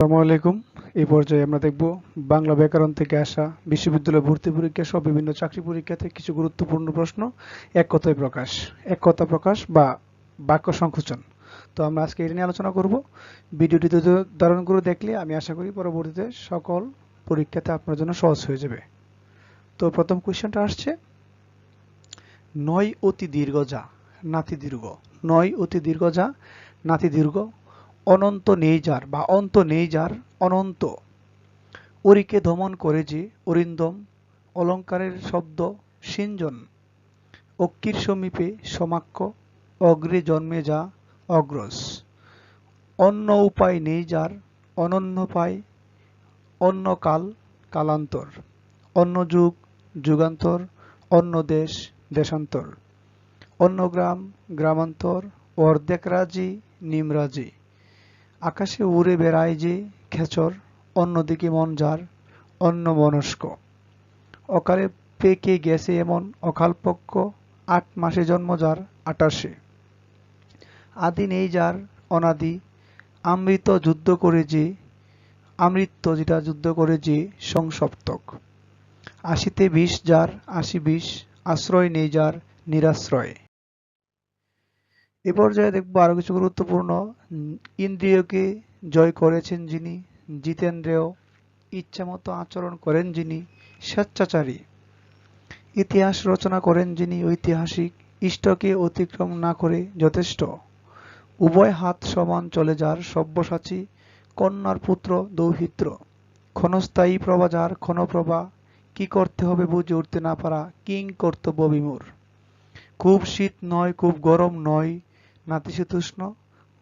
আসসালামু আলাইকুম। এই পর্যায়ে আমরা দেখব বাংলা ব্যাকরণ থেকে আসা বিশ্ববিদ্যালয় ভর্তি পরীক্ষা সহ বিভিন্ন চাকরি পরীক্ষা থেকে কিছু গুরুত্বপূর্ণ প্রশ্ন এক কথায় প্রকাশ, এক কথা প্রকাশ বা বাক্য সংকোচন। তো আমরা আজকে এটা নিয়ে আলোচনা করব। ভিডিওটি ধারণ করে দেখলে আমি আশা করি পরবর্তীতে সকল পরীক্ষাতে আপনার জন্য সহজ হয়ে যাবে। তো প্রথম কোশ্চেনটা আসছে, নয় অতি দীর্ঘ যা নাতি দীর্ঘ, নয় অতি দীর্ঘ যা নাতি দীর্ঘ, অনন্ত নেই যার বা অন্ত নেই যার অনন্ত, অরিকে দমন করে যে অরিন্দম, অলঙ্কারের শব্দ সিঞ্জন, অক্ষির সমীপে সমাক্ষ, অগ্রে জন্মে যা অগ্রজ, অন্য উপায় নেই যার অনন্য পায়, অন্য কাল কালান্তর, অন্য যুগ যুগান্তর, অন্য দেশ দেশান্তর, অন্য গ্রাম গ্রামান্তর, অর্ধেক রাজি নিমরাজি, আকাশে উড়ে বেড়ায় যে খেচর, অন্যদিকে মন যার অন্যমনস্ক, অকালে পেকে গেছে এমন অকালপক্ষ, ৮ মাসে জন্ম যার ৮৮, আদি নেই যার অনাদি, আমৃত যুদ্ধ করে যে, আমৃত্য যেটা যুদ্ধ করে যে সংসপ্তক, আশিতে বিষ যার ৮০ বিষ, আশ্রয় নেই যার নিরাশ্রয়। এ পর্যায়ে দেখব আরো কিছু গুরুত্বপূর্ণ। ইন্দ্রিয়কে জয় করেছেন যিনি, জিতেন্দ্রিয়, ইচ্ছামতো আচরণ করেন যিনি স্বেচ্ছাচারী, ইতিহাস রচনা করেন যিনি ঐতিহাসিক, ইষ্টকে অতিক্রম না করে যথেষ্ট, উভয় হাত সমান চলে যার সব্যসাচী, কন্যার পুত্র দৌহিত্র, ক্ষণস্থায়ী প্রভা যার ক্ষণপ্রভা, কি করতে হবে বুঝে উঠতে না পারা কিং কর্তব্য বিমূঢ়, খুব শীত নয় খুব গরম নয় নাতিশীতোষ্ণ,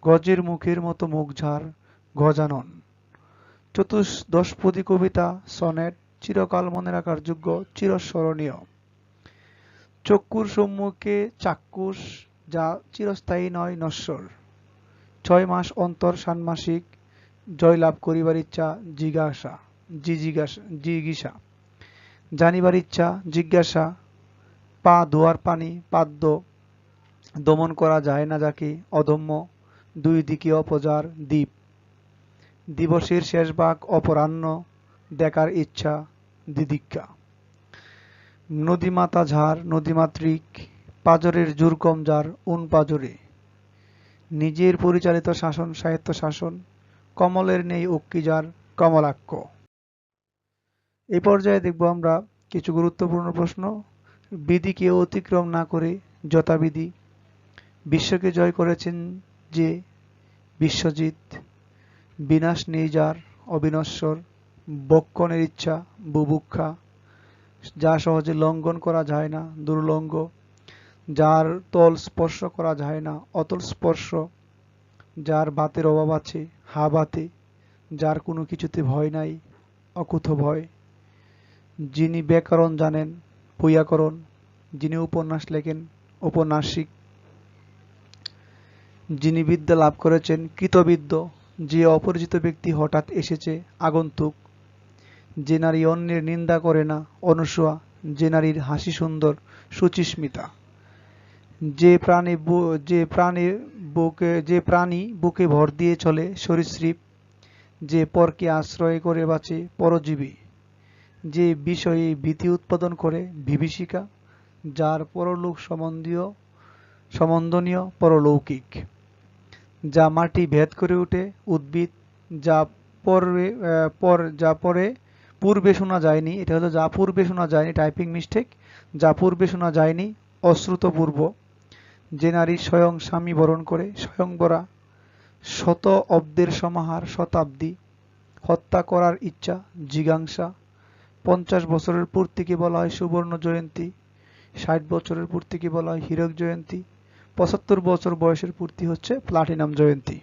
গজের মুখের মতো মুখ ঝাড় গজানন, চতুর্দশপদী কবিতা সনেট, চিরকাল মনে রাখার যোগ্য চিরস্মরণীয়, চক্ষুর সম্মুখে চাক্ষুষ যা চিরস্থায়ী নয় নশ্বর, ৬ মাস অন্তর ষান্মাসিক, জয়লাভ করিবার ইচ্ছা জিজ্ঞাসা, জানিবার ইচ্ছা জিজ্ঞাসা, পা ধোয়ার পানি পাদ্য, দমন করা যায় না যাকে অদম্য, দুই দিকে অপজার দ্বীপ, দিবসের শেষ ভাগ অপরাহ্ন, দেখার ইচ্ছা দিদিক্ষা, নদীমাতা ঝাড় নদীমাতৃক, পাজরের জোর কম যার উন পাজরে, নিজের পরিচালিত শাসন সাহিত্য শাসন, কমলের নেই অক্ষি যার কমলাক্ষ। এই পর্যায়ে দেখব আমরা কিছু গুরুত্বপূর্ণ প্রশ্ন। বিধিকে অতিক্রম না করে যথাবিধি, বিশ্বকে জয় করেছেন যে বিশ্বজিৎ, বিনাশ নেই যার অবিনশ্বর, বক্ষণের ইচ্ছা বুভুক্ষা, যা সহজে লঙ্ঘন করা যায় না দুর্লঙ্ঘ, যার তল স্পর্শ করা যায় না অতল স্পর্শ, যার বাতের অভাব আছে হা বাতে, যার কোনো কিছুতে ভয় নাই অকুত ভয়, যিনি ব্যাকরণ জানেন বৈয়াকরণ, যিনি উপন্যাস লেখেন ঔপন্যাসিক, যিনি বিদ্যা লাভ করেছেন কৃতবিদ্য, যে অপরিচিত ব্যক্তি হঠাৎ এসেছে আগন্তুক, যে নারী অন্যের নিন্দা করে না অনুসূয়া, যে নারীর হাসি সুন্দর সুচিস্মিতা, যে প্রাণী বুকে ভর দিয়ে চলে সরীসৃপ, যে পরকে আশ্রয় করে বাঁচে পরজীবী, যে বিষয়ে ভীতি উৎপাদন করে বিভীষিকা, যার পরলোক সম্বন্ধনীয় পরলৌকিক, যা মাটি ভেদ করে ওঠে উদ্ভিদ, যা পূর্বে শোনা যায়নি, এটা হলো যা পূর্বে শোনা যায়নি টাইপিং মিস্টেক, যা পূর্বে শোনা যায়নি অশ্রুতপূর্ব, যে নারী স্বয়ং স্বামী বরণ করে স্বয়ংবরা, শত অব্দের সমাহার শতাব্দী, হত্যা করার ইচ্ছা জিজ্ঞাসা, ৫০ বছরের পূর্তিকে বলা হয় সুবর্ণ জয়ন্তী, ৬০ বছরের পূর্তিকে বলা হয় হীরক জয়ন্তী, ৭৫ বছর বয়সের পূর্তি হচ্ছে প্লাটিনাম জয়ন্তী।